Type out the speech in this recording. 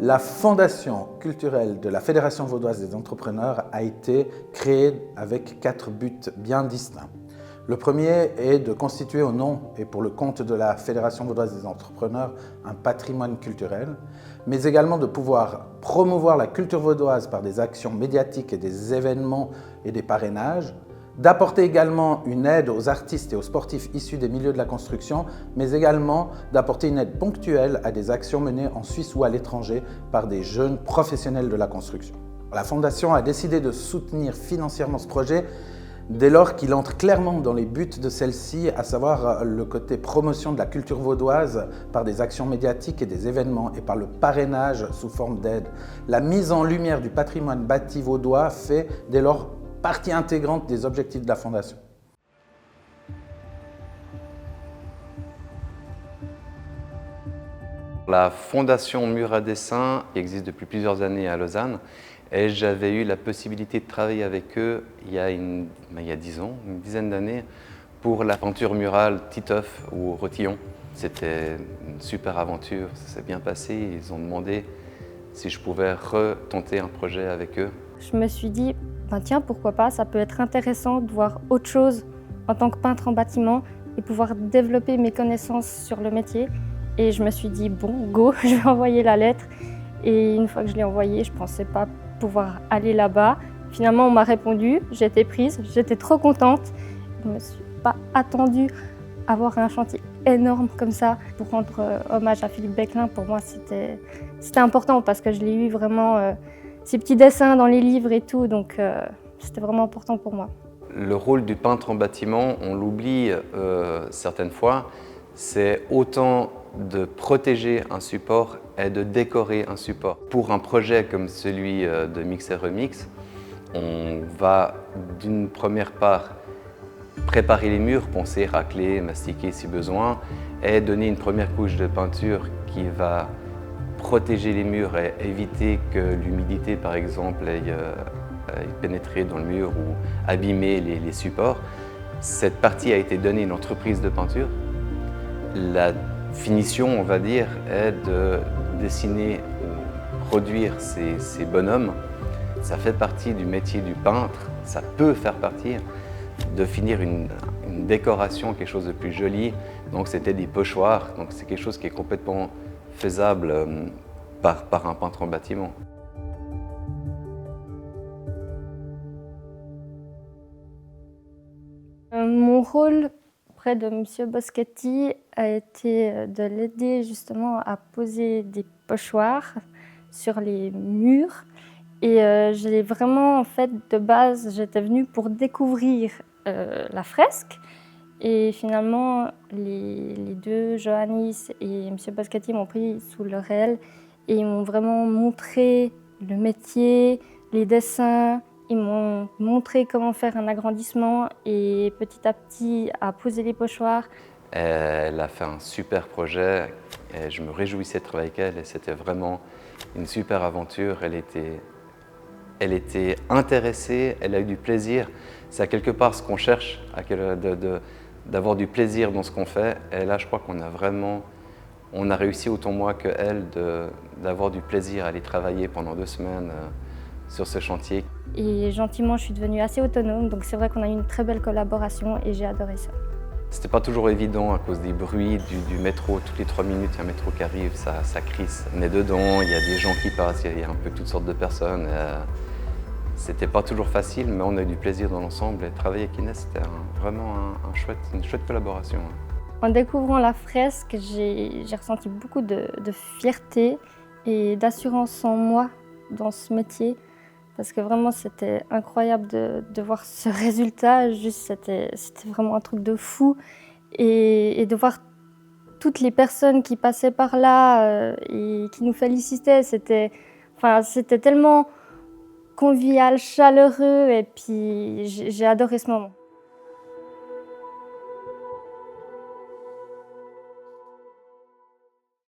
La fondation culturelle de la Fédération vaudoise des entrepreneurs a été créée avec 4 buts bien distincts. Le premier est de constituer au nom et pour le compte de la Fédération vaudoise des entrepreneurs un patrimoine culturel, mais également de pouvoir promouvoir la culture vaudoise par des actions médiatiques et des événements et des parrainages, d'apporter également une aide aux artistes et aux sportifs issus des milieux de la construction, mais également d'apporter une aide ponctuelle à des actions menées en Suisse ou à l'étranger par des jeunes professionnels de la construction. La Fondation a décidé de soutenir financièrement ce projet dès lors qu'il entre clairement dans les buts de celle-ci, à savoir le côté promotion de la culture vaudoise par des actions médiatiques et des événements et par le parrainage sous forme d'aide. La mise en lumière du patrimoine bâti vaudois fait dès lors partie intégrante des objectifs de la Fondation. La Fondation Mur à Dessin existe depuis plusieurs années à Lausanne et j'avais eu la possibilité de travailler avec eux il y a 10 ans, une dizaine d'années, pour la peinture murale Titeuf ou Rotillon. C'était une super aventure, ça s'est bien passé. Ils ont demandé si je pouvais retenter un projet avec eux. Je me suis dit, ben tiens, pourquoi pas, ça peut être intéressant de voir autre chose en tant que peintre en bâtiment et pouvoir développer mes connaissances sur le métier. Et je me suis dit, bon, go, je vais envoyer la lettre. Et une fois que je l'ai envoyée, je ne pensais pas pouvoir aller là-bas. Finalement, on m'a répondu, j'ai été prise, j'étais trop contente. Je ne me suis pas attendue à avoir un chantier énorme comme ça. Pour rendre hommage à Philippe Becquelin, pour moi, c'était important parce que je l'ai eu vraiment, ces petits dessins dans les livres et tout, donc c'était vraiment important pour moi. Le rôle du peintre en bâtiment, on l'oublie certaines fois, c'est autant de protéger un support et de décorer un support. Pour un projet comme celui de Mix et Remix, on va d'une première part préparer les murs, poncer, racler, mastiquer si besoin, et donner une première couche de peinture qui va protéger les murs et éviter que l'humidité, par exemple, aille pénétrer dans le mur ou abîmer les supports. Cette partie a été donnée à une entreprise de peinture. La finition, on va dire, est de dessiner ou produire ces bonhommes. Ça fait partie du métier du peintre, ça peut faire partie de finir une décoration, quelque chose de plus joli. Donc c'était des pochoirs, donc c'est quelque chose qui est complètement faisable par un peintre en bâtiment. Mon rôle auprès de M. Boschetti a été de l'aider justement à poser des pochoirs sur les murs. Et j'ai vraiment, en fait, de base, j'étais venue pour découvrir la fresque. Et finalement, les deux, Johannis et M. Boschetti, m'ont pris sous leur aile et ils m'ont vraiment montré le métier, les dessins. Ils m'ont montré comment faire un agrandissement et petit à petit à poser les pochoirs. Elle a fait un super projet et je me réjouissais de travailler avec elle et c'était vraiment une super aventure. Elle était intéressée, elle a eu du plaisir. C'est quelque part ce qu'on cherche, d'avoir du plaisir dans ce qu'on fait. Et là, je crois on a réussi autant moi qu'elle d'avoir du plaisir à aller travailler pendant 2 semaines sur ce chantier. Et gentiment, je suis devenue assez autonome, donc c'est vrai qu'on a eu une très belle collaboration et j'ai adoré ça. C'était pas toujours évident à cause des bruits du métro. Toutes les 3 minutes, il y a un métro qui arrive, ça crisse. On est dedans, il y a des gens qui passent, il y a un peu toutes sortes de personnes. C'était pas toujours facile, mais on a eu du plaisir dans l'ensemble. Et travailler avec Inès, c'était vraiment une chouette collaboration. En découvrant la fresque, j'ai ressenti beaucoup de fierté et d'assurance en moi dans ce métier. Parce que vraiment, c'était incroyable de voir ce résultat. Juste, c'était vraiment un truc de fou. Et de voir toutes les personnes qui passaient par là et qui nous félicitaient, c'était tellement convivial, chaleureux. Et puis, j'ai adoré ce moment.